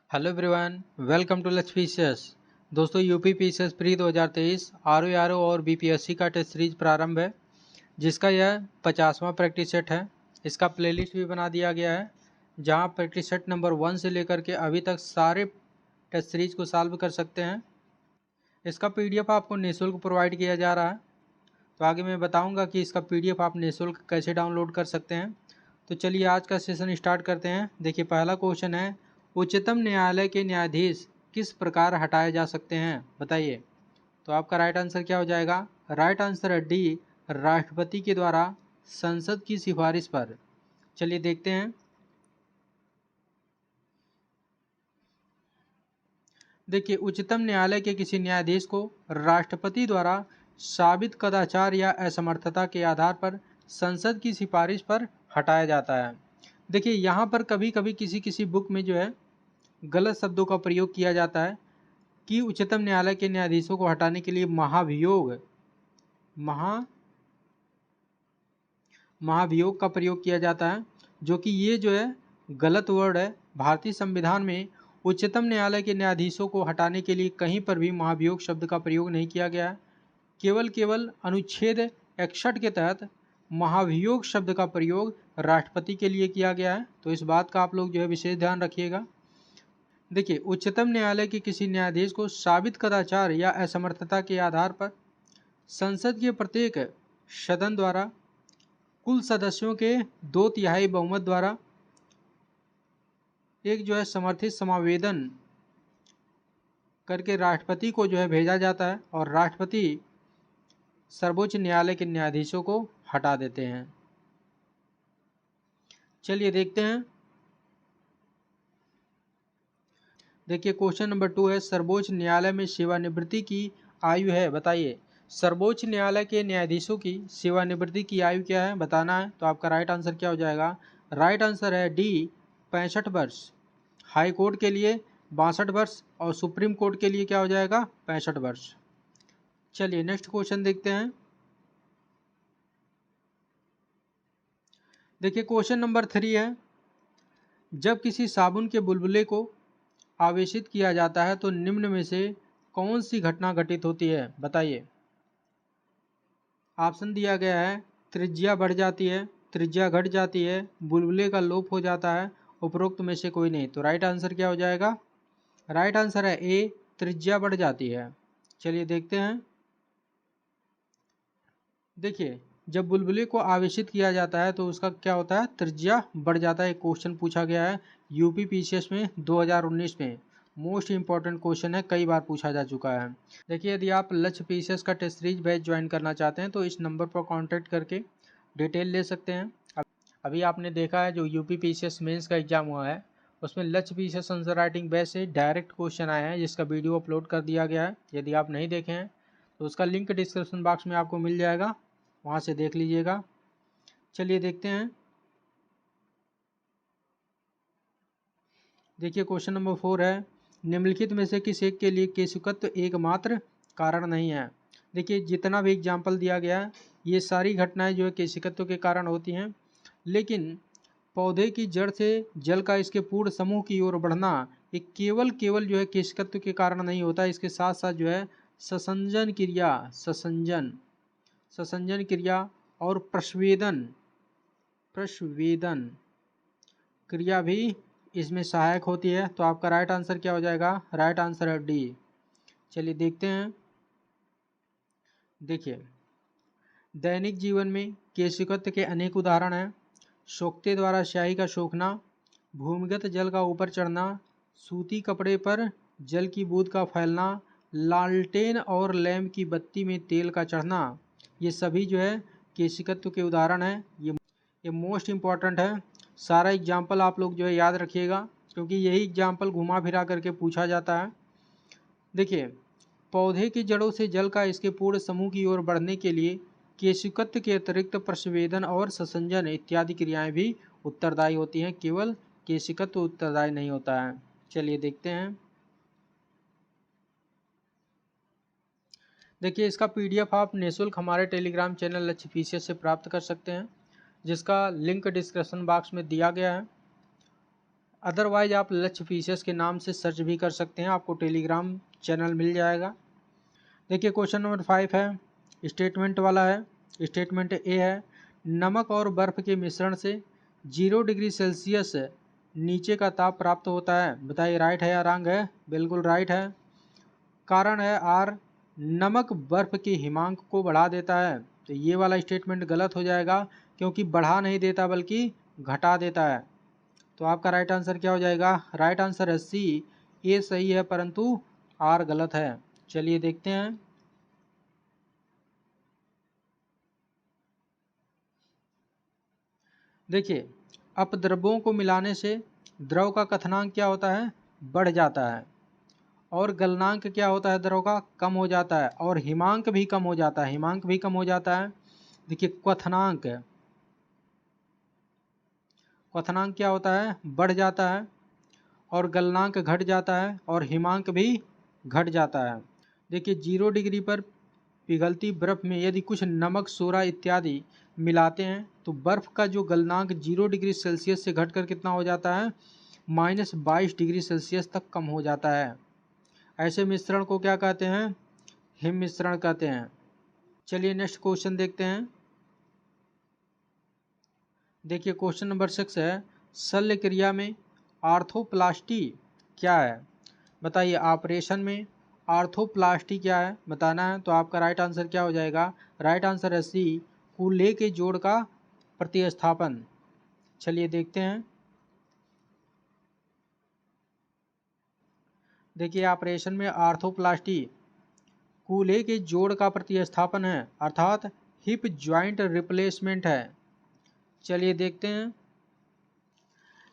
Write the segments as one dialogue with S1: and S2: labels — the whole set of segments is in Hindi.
S1: हेलो एवरीवन, वेलकम टू लक्ष्य पीसीएस। दोस्तों, यूपी पीसीएस प्री 2023 आरओ और बीपीएससी का टेस्ट सीरीज प्रारंभ है, जिसका यह 50वां प्रैक्टिस सेट है। इसका प्लेलिस्ट भी बना दिया गया है, जहां प्रैक्टिस सेट नंबर 1 से लेकर के अभी तक सारे टेस्ट सीरीज को सॉल्व कर सकते हैं। इसका पीडीएफ आपको निःशुल्क प्रोवाइड किया जा रहा है। तो आगे मैं बताऊँगा कि इसका पीडीएफ आप निःशुल्क कैसे डाउनलोड कर सकते हैं। तो चलिए आज का सेशन स्टार्ट करते हैं। देखिए, पहला क्वेश्चन है, उच्चतम न्यायालय के न्यायाधीश किस प्रकार हटाए जा सकते हैं, बताइए। तो आपका राइट आंसर क्या हो जाएगा? राइट आंसर है डी, राष्ट्रपति के द्वारा संसद की सिफारिश पर। चलिए देखते हैं। देखिए, उच्चतम न्यायालय के किसी न्यायाधीश को राष्ट्रपति द्वारा साबित कदाचार या असमर्थता के आधार पर संसद की सिफारिश पर हटाया जाता है। देखिए, यहाँ पर कभी कभी किसी किसी बुक में जो है गलत शब्दों का प्रयोग किया जाता है कि उच्चतम न्यायालय के न्यायाधीशों को हटाने के लिए महाभियोग का प्रयोग किया जाता है, जो कि ये जो है गलत वर्ड है। भारतीय संविधान में उच्चतम न्यायालय के न्यायाधीशों को हटाने के लिए कहीं पर भी महाभियोग शब्द का प्रयोग नहीं किया गया है। केवल अनुच्छेद 61 के तहत महाभियोग शब्द का प्रयोग राष्ट्रपति के लिए किया गया है। तो इस बात का आप लोग जो है विशेष ध्यान रखिएगा। देखिए, उच्चतम न्यायालय के किसी न्यायाधीश को साबित कदाचार या असमर्थता के आधार पर संसद के प्रत्येक सदन द्वारा कुल सदस्यों के 2/3 बहुमत द्वारा एक जो है समर्थित समावेदन करके राष्ट्रपति को जो है भेजा जाता है और राष्ट्रपति सर्वोच्च न्यायालय के न्यायाधीशों को हटा देते हैं। चलिए देखते हैं। देखिए, क्वेश्चन नंबर 2 है, सर्वोच्च न्यायालय में सेवानिवृत्ति की आयु है, बताइए। सर्वोच्च न्यायालय के न्यायाधीशों की सेवानिवृत्ति की आयु क्या है, बताना है। तो आपका राइट आंसर क्या हो जाएगा? राइट आंसर है डी, 65 वर्ष। हाई कोर्ट के लिए 62 वर्ष और सुप्रीम कोर्ट के लिए क्या हो जाएगा? 65 वर्ष। चलिए नेक्स्ट क्वेश्चन देखते हैं। देखिए, क्वेश्चन नंबर 3 है, जब किसी साबुन के बुलबुले को आवेशित किया जाता है तो निम्न में से कौन सी घटना घटित होती है, बताइए। ऑप्शन दिया गया है, त्रिज्या बढ़ जाती है, त्रिज्या घट जाती है, बुलबुले का लोप हो जाता है, उपरोक्त में से कोई नहीं। तो राइट आंसर क्या हो जाएगा? राइट आंसर है ए, त्रिज्या बढ़ जाती है। चलिए देखते हैं। देखिए, जब बुलबुले को आवेशित किया जाता है तो उसका क्या होता है? त्रिज्या बढ़ जाता है। एक क्वेश्चन पूछा गया है यूपी पीसीएस में 2019 में। मोस्ट इंपॉर्टेंट क्वेश्चन है, कई बार पूछा जा चुका है। देखिए, यदि आप लक्ष्य पीसीएस का टेस्ट सीरीज बैच ज्वाइन करना चाहते हैं तो इस नंबर पर कांटेक्ट करके डिटेल ले सकते हैं। अभी आपने देखा है जो यूपी पीसीएस मेंस का एग्जाम हुआ है, उसमें लक्ष्य पीसीएस आंसर राइटिंग बैच से डायरेक्ट क्वेश्चन आए हैं, जिसका वीडियो अपलोड कर दिया गया है। यदि आप नहीं देखे हैं तो उसका लिंक डिस्क्रिप्शन बॉक्स में आपको मिल जाएगा, वहाँ से देख लीजिएगा। चलिए देखते हैं। देखिए, क्वेश्चन नंबर 4 है, निम्नलिखित में से किस एक के लिए केशुकत्व एकमात्र कारण नहीं है। देखिए, जितना भी एग्जाम्पल दिया गया है ये सारी घटनाएं जो है केशुकत्व के कारण होती हैं, लेकिन पौधे की जड़ से जल का इसके पूर्ण समूह की ओर बढ़ना ये केवल जो है केशुकत्व के कारण नहीं होता। इसके साथ साथ जो है ससंजन क्रिया और प्रस्वेदन क्रिया भी इसमें सहायक होती है। तो आपका राइट आंसर क्या हो जाएगा? राइट आंसर है डी। चलिए देखते हैं। देखिए, दैनिक जीवन में केशुकत्व के अनेक उदाहरण हैं। सोखते द्वारा स्याही का सोखना, भूमिगत जल का ऊपर चढ़ना, सूती कपड़े पर जल की बूंद का फैलना, लालटेन और लैंप की बत्ती में तेल का चढ़ना, ये सभी जो है केशुकत्व के उदाहरण हैं। ये मोस्ट इम्पॉर्टेंट है। सारा एग्जाम्पल आप लोग जो है याद रखिएगा, क्योंकि यही एग्जाम्पल घुमा फिरा करके पूछा जाता है। देखिए, पौधे की जड़ों से जल का इसके पूर्ण समूह की ओर बढ़ने के लिए केशुकत्व के अतिरिक्त प्रस्वेदन और ससंजन इत्यादि क्रियाएं भी उत्तरदायी होती हैं, केवल केशुकत्व उत्तरदायी नहीं होता है। चलिए देखते हैं। देखिए, इसका पीडीएफ आप निःशुल्क हमारे टेलीग्राम चैनल लक्ष्य पीसीएस से प्राप्त कर सकते हैं, जिसका लिंक डिस्क्रिप्शन बॉक्स में दिया गया है। अदरवाइज आप लक्ष्य फिशर्स के नाम से सर्च भी कर सकते हैं, आपको टेलीग्राम चैनल मिल जाएगा। देखिए क्वेश्चन नंबर 5 है, स्टेटमेंट वाला है। स्टेटमेंट ए है, नमक और बर्फ के मिश्रण से 0 डिग्री सेल्सियस नीचे का ताप प्राप्त होता है। बताइए राइट है या रॉन्ग है? बिल्कुल राइट है। कारण है आर, नमक बर्फ के हिमांक को बढ़ा देता है। तो ये वाला स्टेटमेंट गलत हो जाएगा, क्योंकि बढ़ा नहीं देता बल्कि घटा देता है। तो आपका राइट आंसर क्या हो जाएगा? राइट आंसर है सी, ए सही है परंतु आर गलत है। चलिए देखते हैं। देखिए अपद्रव्यों को मिलाने से द्रव का कथनांक क्या होता है? बढ़ जाता है। और गलनांक क्या होता है द्रव का? कम हो जाता है। और हिमांक भी कम हो जाता है, हिमांक भी कम हो जाता है। देखिए क्वथनांक, क्वथनांक क्या होता है? बढ़ जाता है। और गलनांक घट जाता है और हिमांक भी घट जाता है। देखिए 0 डिग्री पर पिघलती बर्फ में यदि कुछ नमक, सोडा इत्यादि मिलाते हैं तो बर्फ का जो गलनांक 0 डिग्री सेल्सियस से घटकर कितना हो जाता है? -22 डिग्री सेल्सियस तक कम हो जाता है। ऐसे मिश्रण को क्या कहते हैं? हिम मिश्रण कहते हैं। चलिए नेक्स्ट क्वेश्चन देखते हैं। देखिए क्वेश्चन नंबर 6 है, शल्य क्रिया में आर्थोप्लास्टी क्या है? बताइए ऑपरेशन में आर्थोप्लास्टी क्या है, बताना है। तो आपका राइट आंसर क्या हो जाएगा? राइट आंसर है सी, कूल्हे के जोड़ का प्रतिस्थापन। चलिए देखते हैं। देखिए ऑपरेशन में आर्थोप्लास्टी कूल्हे के जोड़ का प्रतिस्थापन है, अर्थात हिप ज्वाइंट रिप्लेसमेंट है। चलिए देखते हैं।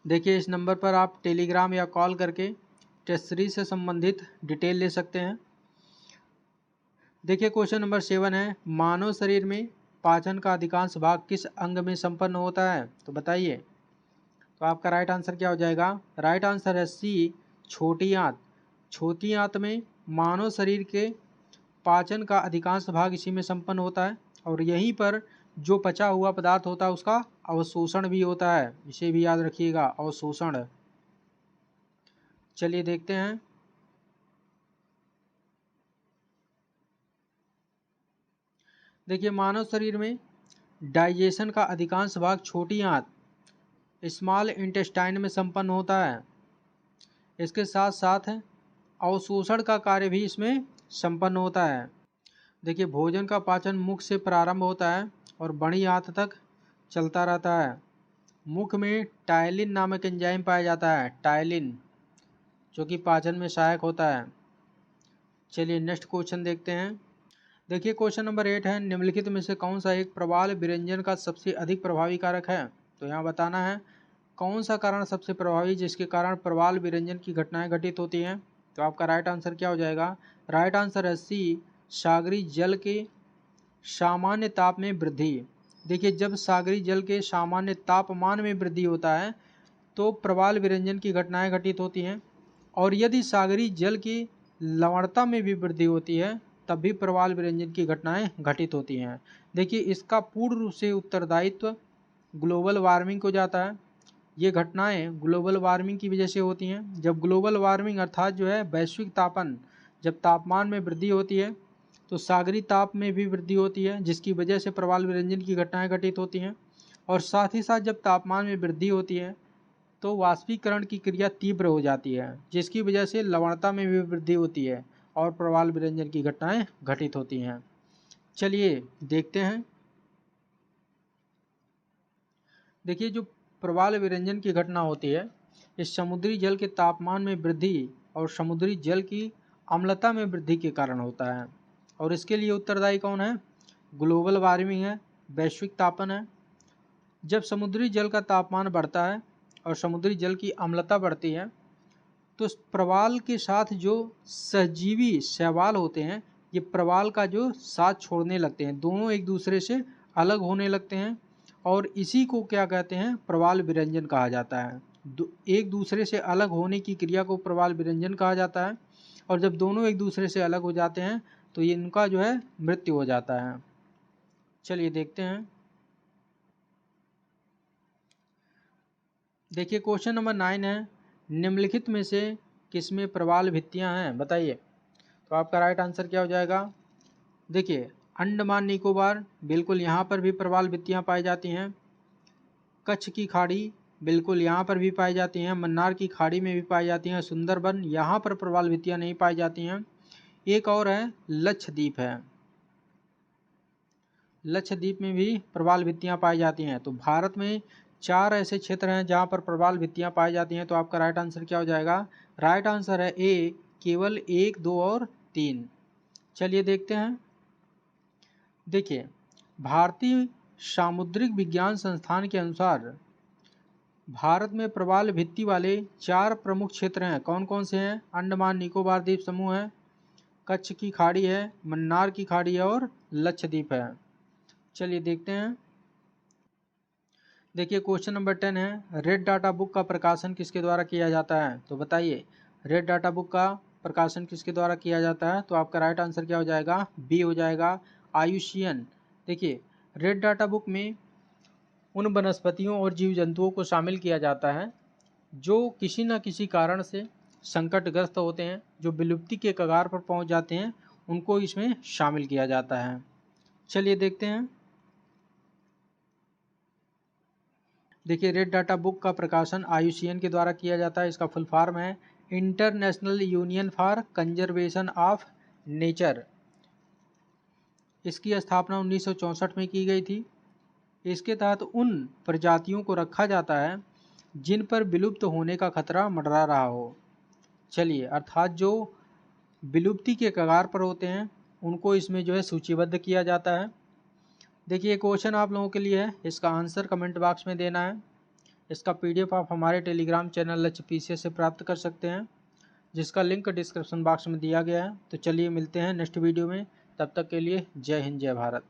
S1: देखिए इस नंबर पर आप टेलीग्राम या कॉल करके टेस्ट सीरीज से संबंधित डिटेल ले सकते हैं। देखिए क्वेश्चन नंबर 7 है, मानव शरीर में पाचन का अधिकांश भाग किस अंग में संपन्न होता है? तो बताइए। तो आपका राइट आंसर क्या हो जाएगा? राइट आंसर है सी, छोटी आंत। छोटी आंत में मानव शरीर के पाचन का अधिकांश भाग इसी में संपन्न होता है। और यहीं पर जो पचा हुआ पदार्थ होता है उसका अवशोषण भी होता है, इसे भी याद रखिएगा, अवशोषण। चलिए देखते हैं। देखिए मानव शरीर में डाइजेशन का अधिकांश भाग छोटी आंत, स्मॉल इंटेस्टाइन में संपन्न होता है। इसके साथ साथ अवशोषण का कार्य भी इसमें संपन्न होता है। देखिए भोजन का पाचन मुख से प्रारंभ होता है और बड़ी आंत तक चलता रहता है। मुख में टायलिन नामक एंजाइम पाया जाता है, टायलिन, जो कि पाचन में सहायक होता है। चलिए नेक्स्ट क्वेश्चन देखते हैं। देखिए क्वेश्चन नंबर 8 है, निम्नलिखित में से कौन सा एक प्रवाल विरंजन का सबसे अधिक प्रभावी कारक है? तो यहाँ बताना है कौन सा कारण सबसे प्रभावी जिसके कारण प्रवाल विरंजन की घटनाएं घटित होती हैं। तो आपका राइट आंसर क्या हो जाएगा? राइट आंसर है सी, सागरी जल के सामान्य ताप में वृद्धि। देखिए जब सागरी जल के सामान्य तापमान में वृद्धि होता है तो प्रवाल विरंजन की घटनाएं घटित होती हैं। और यदि सागरी जल की लवणता में भी वृद्धि होती है तब भी प्रवाल विरंजन की घटनाएं घटित होती हैं। देखिए इसका पूर्ण रूप से उत्तरदायित्व ग्लोबल वार्मिंग को जाता है। ये घटनाएं ग्लोबल वार्मिंग की वजह से होती हैं। जब ग्लोबल वार्मिंग अर्थात जो है वैश्विक तापन, जब तापमान में वृद्धि होती है तो सागरी ताप में भी वृद्धि होती है, जिसकी वजह से प्रवाल विरंजन की घटनाएं घटित होती हैं। और साथ ही साथ जब तापमान में वृद्धि होती है तो वाष्पीकरण की क्रिया तीव्र हो जाती है, जिसकी वजह से लवणता में भी वृद्धि होती है और प्रवाल विरंजन की घटनाएं घटित होती हैं। चलिए देखते हैं। देखिए जो प्रवाल विरंजन की घटना होती है इस समुद्री जल के तापमान में वृद्धि और समुद्री जल की अम्लता में वृद्धि के कारण होता है। और इसके लिए उत्तरदायी कौन है? ग्लोबल वार्मिंग है, वैश्विक तापन है। जब समुद्री जल का तापमान बढ़ता है और समुद्री जल की अम्लता बढ़ती है तो प्रवाल के साथ जो सहजीवी शैवाल होते हैं ये प्रवाल का जो साथ छोड़ने लगते हैं, दोनों एक दूसरे से अलग होने लगते हैं। और इसी को क्या कहते हैं? प्रवाल विरंजन कहा जाता है। एक दूसरे से अलग होने की क्रिया को प्रवाल विरंजन कहा जाता है। और जब दोनों एक दूसरे से अलग हो जाते हैं तो ये इनका जो है मृत्यु हो जाता है। चलिए देखते हैं। देखिए क्वेश्चन नंबर 9 है, निम्नलिखित में से किसमें प्रवाल भित्तियां हैं, बताइए। तो आपका राइट आंसर क्या हो जाएगा। देखिए अंडमान निकोबार, बिल्कुल यहाँ पर भी प्रवाल भित्तियां पाई जाती हैं। कच्छ की खाड़ी, बिल्कुल यहाँ पर भी पाई जाती हैं। मन्नार की खाड़ी में भी पाई जाती हैं। सुंदरबन, यहाँ पर प्रवाल भित्तियां नहीं पाई जाती हैं। एक और है लक्षद्वीप है, लक्षद्वीप में भी प्रवाल भित्तियां पाई जाती हैं। तो भारत में 4 ऐसे क्षेत्र हैं जहां पर प्रवाल भित्तियां पाई जाती हैं। तो आपका राइट आंसर क्या हो जाएगा। राइट आंसर है ए, केवल 1, 2 और 3। चलिए देखते हैं। देखिए भारतीय सामुद्रिक विज्ञान संस्थान के अनुसार भारत में प्रवाल भित्ति वाले 4 प्रमुख क्षेत्र हैं। कौन कौन से हैं। अंडमान निकोबार द्वीप समूह है, कच्छ की खाड़ी है, मन्नार की खाड़ी है और लक्षद्वीप है। चलिए देखते हैं। देखिए क्वेश्चन नंबर 10 है, रेड डाटा बुक का प्रकाशन किसके द्वारा किया जाता है। तो बताइए रेड डाटा बुक का प्रकाशन किसके द्वारा किया जाता है। तो आपका राइट आंसर क्या हो जाएगा, बी हो जाएगा, आयुषियन। देखिए रेड डाटा बुक में उन वनस्पतियों और जीव जंतुओं को शामिल किया जाता है जो किसी न किसी कारण से संकटग्रस्त होते हैं, जो विलुप्ति के कगार पर पहुंच जाते हैं, उनको इसमें शामिल किया जाता है। चलिए देखते हैं। देखिए रेड डाटा बुक का प्रकाशन आयुषियन के द्वारा किया जाता है। इसका फुल फॉर्म है international union for conservation of nature. इसकी स्थापना 1964 में की गई थी। इसके तहत उन प्रजातियों को रखा जाता है जिन पर विलुप्त होने का खतरा मंडरा रहा हो। चलिए अर्थात जो विलुप्ति के कगार पर होते हैं उनको इसमें जो है सूचीबद्ध किया जाता है। देखिए क्वेश्चन आप लोगों के लिए है, इसका आंसर कमेंट बॉक्स में देना है। इसका पीडीएफ आप हमारे टेलीग्राम चैनल लक्ष्य पीसीएस से प्राप्त कर सकते हैं, जिसका लिंक डिस्क्रिप्शन बॉक्स में दिया गया है। तो चलिए मिलते हैं नेक्स्ट वीडियो में, तब तक के लिए जय हिंद जय भारत।